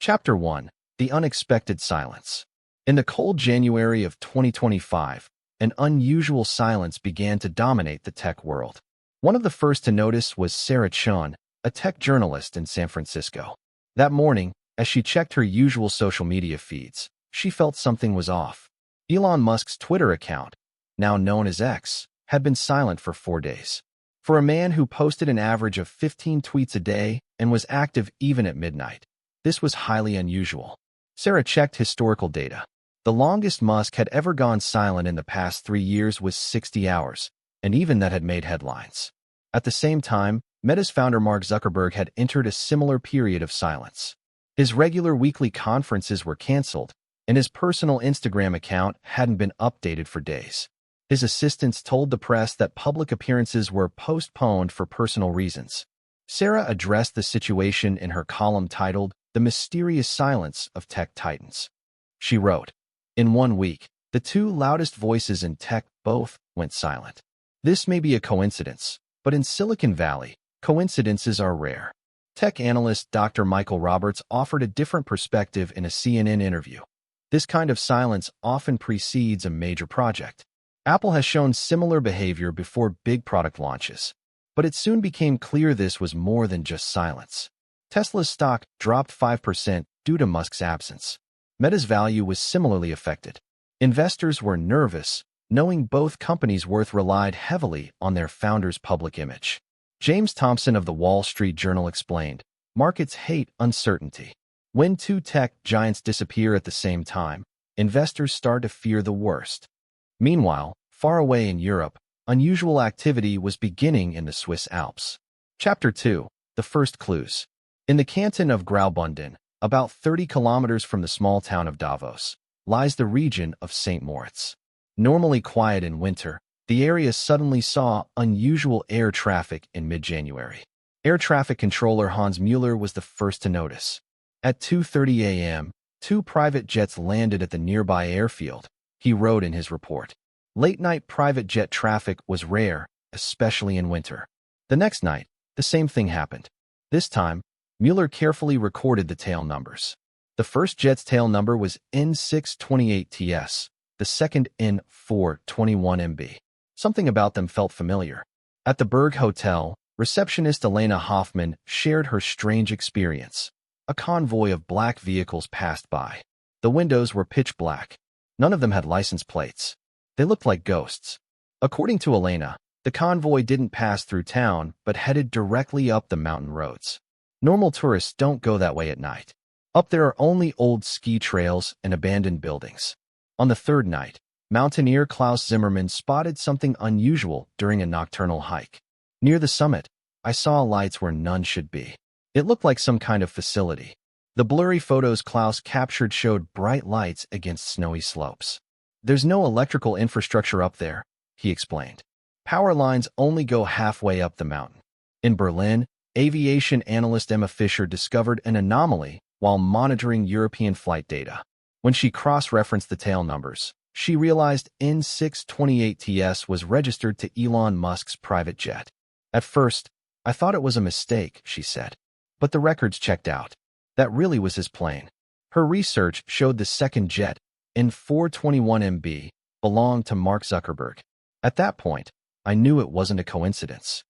Chapter 1. The Unexpected Silence. In the cold January of 2025, an unusual silence began to dominate the tech world. One of the first to notice was Sarah Chun, a tech journalist in San Francisco. That morning, as she checked her usual social media feeds, she felt something was off. Elon Musk's Twitter account, now known as X, had been silent for 4 days. For a man who posted an average of 15 tweets a day and was active even at midnight, this was highly unusual. Sarah checked historical data. The longest Musk had ever gone silent in the past 3 years was 60 hours, and even that had made headlines. At the same time, Meta's founder Mark Zuckerberg had entered a similar period of silence. His regular weekly conferences were canceled, and his personal Instagram account hadn't been updated for days. His assistants told the press that public appearances were postponed for personal reasons. Sarah addressed the situation in her column titled, "The Mysterious Silence of Tech Titans." She wrote, "In 1 week, the 2 loudest voices in tech both went silent. This may be a coincidence, but in Silicon Valley, coincidences are rare." Tech analyst Dr. Michael Roberts offered a different perspective in a CNN interview. This kind of silence often precedes a major project. Apple has shown similar behavior before big product launches, but it soon became clear this was more than just silence. Tesla's stock dropped 5% due to Musk's absence. Meta's value was similarly affected. Investors were nervous, knowing both companies' worth relied heavily on their founder's public image. James Thompson of the Wall Street Journal explained, "Markets hate uncertainty. When 2 tech giants disappear at the same time, investors start to fear the worst." Meanwhile, far away in Europe, unusual activity was beginning in the Swiss Alps. Chapter 2. The First Clues. In the canton of Graubünden, about 30 kilometers from the small town of Davos, lies the region of St. Moritz. Normally quiet in winter, the area suddenly saw unusual air traffic in mid-January. Air traffic controller Hans Mueller was the first to notice. At 2:30 a.m., 2 private jets landed at the nearby airfield, he wrote in his report. Late-night private jet traffic was rare, especially in winter. The next night, the same thing happened. This time, Mueller carefully recorded the tail numbers. The first jet's tail number was N628TS, the second N421MB. Something about them felt familiar. At the Berg Hotel, receptionist Elena Hoffman shared her strange experience. A convoy of black vehicles passed by. The windows were pitch black. None of them had license plates. They looked like ghosts. According to Elena, the convoy didn't pass through town but headed directly up the mountain roads. Normal tourists don't go that way at night. Up there are only old ski trails and abandoned buildings. On the 3rd night, mountaineer Klaus Zimmermann spotted something unusual during a nocturnal hike. Near the summit, I saw lights where none should be. It looked like some kind of facility. The blurry photos Klaus captured showed bright lights against snowy slopes. "There's no electrical infrastructure up there," he explained. "Power lines only go halfway up the mountain." In Berlin, aviation analyst Emma Fisher discovered an anomaly while monitoring European flight data. When she cross-referenced the tail numbers, she realized N628TS was registered to Elon Musk's private jet. "At first, I thought it was a mistake," she said. "But the records checked out. That really was his plane." Her research showed the second jet, N421MB, belonged to Mark Zuckerberg. At that point, I knew it wasn't a coincidence.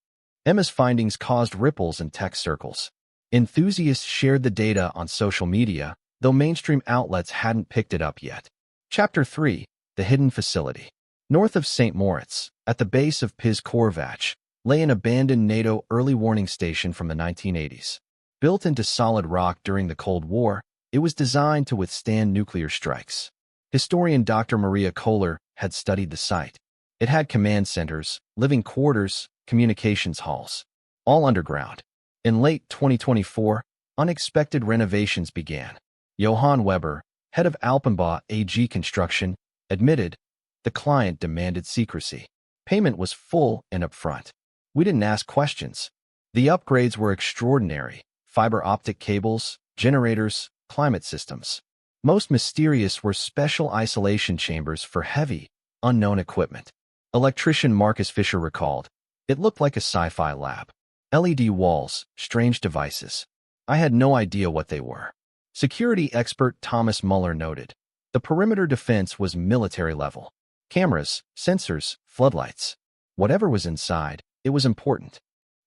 Emma's findings caused ripples in tech circles. Enthusiasts shared the data on social media, though mainstream outlets hadn't picked it up yet. Chapter 3. The Hidden Facility. North of St. Moritz, at the base of Piz Corvatch, lay an abandoned NATO early warning station from the 1980s. Built into solid rock during the Cold War, it was designed to withstand nuclear strikes. Historian Dr. Maria Kohler had studied the site. It had command centers, living quarters, communications halls, all underground. In late 2024, unexpected renovations began. Johann Weber, head of Alpenbau AG Construction, admitted the client demanded secrecy. Payment was full and upfront. "We didn't ask questions." The upgrades were extraordinary: fiber optic cables, generators, climate systems. Most mysterious were special isolation chambers for heavy, unknown equipment. Electrician Marcus Fisher recalled, "It looked like a sci-fi lab. LED walls, strange devices. I had no idea what they were." Security expert Thomas Muller noted, the perimeter defense was military level. Cameras, sensors, floodlights. Whatever was inside, it was important.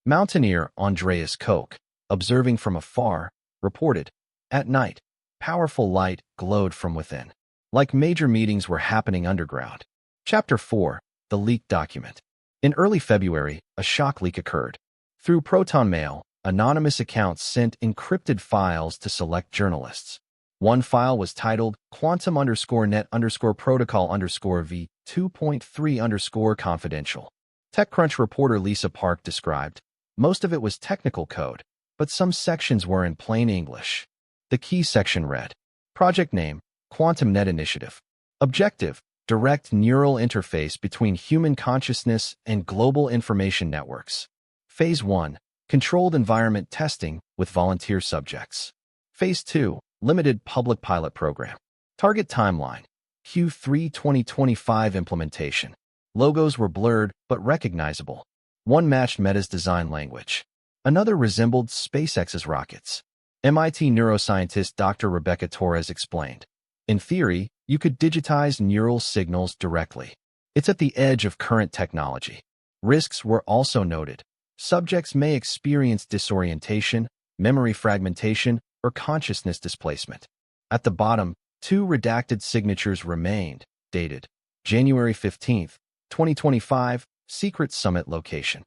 Mountaineer Andreas Koch, observing from afar, reported, at night, powerful light glowed from within, like major meetings were happening underground. Chapter 4. The leaked document. In early February, a shock leak occurred. Through Proton Mail, anonymous accounts sent encrypted files to select journalists. One file was titled quantum_net_protocol_v 2.3_confidential. TechCrunch reporter Lisa Park described, most of it was technical code, but some sections were in plain English. The key section read, Project name, Quantum Net Initiative. Objective, direct neural interface between human consciousness and global information networks. Phase 1, controlled environment testing with volunteer subjects. Phase 2, limited public pilot program. Target timeline, Q3 2025 implementation. Logos were blurred but recognizable. One matched Meta's design language. Another resembled SpaceX's rockets. MIT neuroscientist Dr. Rebecca Torres explained, in theory, you could digitize neural signals directly. It's at the edge of current technology. Risks were also noted. Subjects may experience disorientation, memory fragmentation, or consciousness displacement. At the bottom, 2 redacted signatures remained, dated January 15, 2025, Secret Summit location.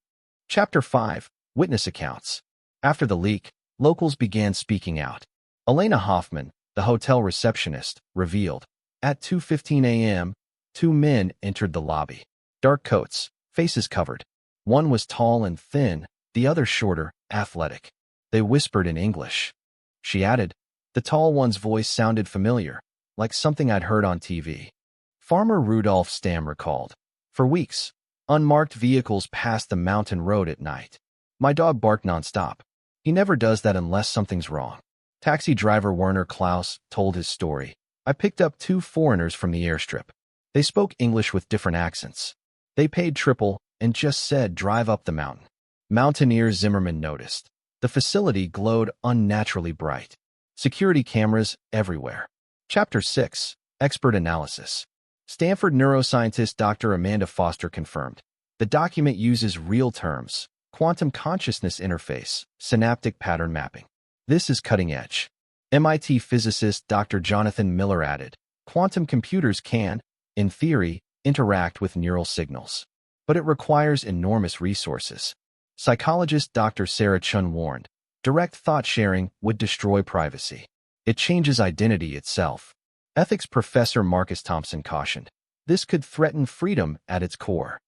Chapter 5. Witness accounts. After the leak, locals began speaking out. Elena Hoffman, the hotel receptionist, revealed, at 2:15 a.m., 2 men entered the lobby. Dark coats, faces covered. One was tall and thin, the other shorter, athletic. They whispered in English. She added, the tall one's voice sounded familiar, like something I'd heard on TV. Farmer Rudolph Stamm recalled, for weeks, unmarked vehicles passed the mountain road at night. My dog barked nonstop. He never does that unless something's wrong. Taxi driver Werner Klaus told his story. I picked up 2 foreigners from the airstrip. They spoke English with different accents. They paid triple and just said drive up the mountain. Mountaineer Zimmerman noticed. The facility glowed unnaturally bright. Security cameras everywhere. Chapter 6. Expert Analysis. Stanford neuroscientist Dr. Amanda Foster confirmed. The document uses real terms, quantum consciousness interface, synaptic pattern mapping. This is cutting edge. MIT physicist Dr. Jonathan Miller added, quantum computers can, in theory, interact with neural signals. But it requires enormous resources. Psychologist Dr. Sarah Chun warned, direct thought sharing would destroy privacy. It changes identity itself. Ethics professor Marcus Thompson cautioned, this could threaten freedom at its core.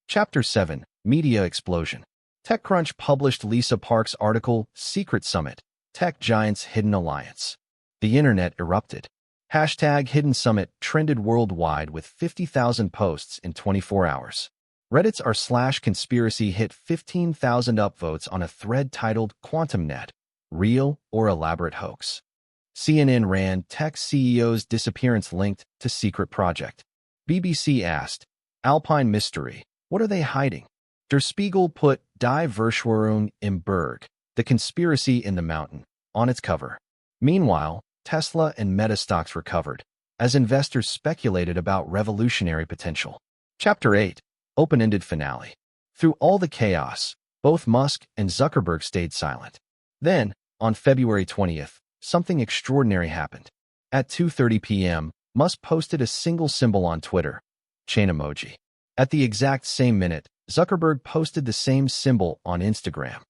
Chapter 7. Media Explosion. TechCrunch published Lisa Park's article, Secret Summit, Tech Giants' Hidden Alliance. The internet erupted. Hashtag Hidden Summit trended worldwide with 50,000 posts in 24 hours. Reddit's r/conspiracy hit 15,000 upvotes on a thread titled Quantum Net, Real or Elaborate Hoax. CNN ran tech CEO's disappearance linked to secret project. BBC asked, Alpine mystery, what are they hiding? Der Spiegel put Die Verschwörung im Berg, the conspiracy in the mountain, on its cover. Meanwhile, Tesla and Meta stocks recovered, as investors speculated about revolutionary potential. Chapter 8. Open-ended finale. Through all the chaos, both Musk and Zuckerberg stayed silent. Then, on February 20th, something extraordinary happened. At 2:30 p.m., Musk posted a single symbol on Twitter, chain emoji. At the exact same minute, Zuckerberg posted the same symbol on Instagram,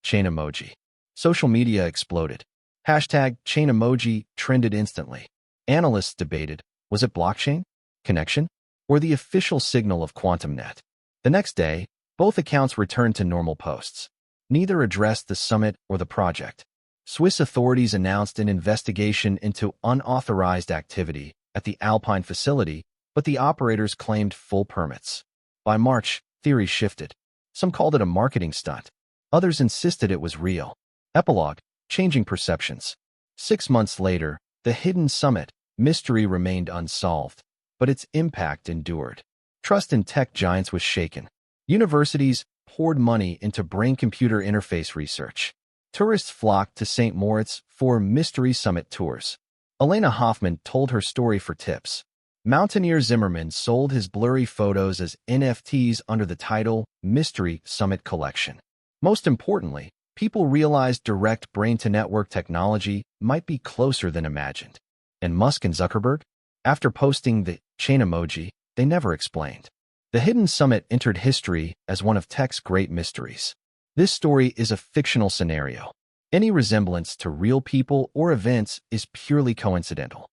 chain emoji. Social media exploded. Hashtag chain emoji trended instantly. Analysts debated, was it blockchain, connection, or the official signal of QuantumNet? The next day, both accounts returned to normal posts. Neither addressed the summit or the project. Swiss authorities announced an investigation into unauthorized activity at the Alpine facility, but the operators claimed full permits. By March, theories shifted. Some called it a marketing stunt. Others insisted it was real. Epilogue, changing perceptions. 6 months later, the hidden summit mystery remained unsolved, but its impact endured. Trust in tech giants was shaken. Universities poured money into brain-computer interface research. Tourists flocked to St. Moritz for Mystery Summit tours. Elena Hoffman told her story for tips. Mountaineer Zimmerman sold his blurry photos as NFTs under the title Mystery Summit Collection. Most importantly, people realized direct brain-to-network technology might be closer than imagined. And Musk and Zuckerberg? After posting the chain emoji, they never explained. The hidden summit entered history as one of tech's great mysteries. This story is a fictional scenario. Any resemblance to real people or events is purely coincidental.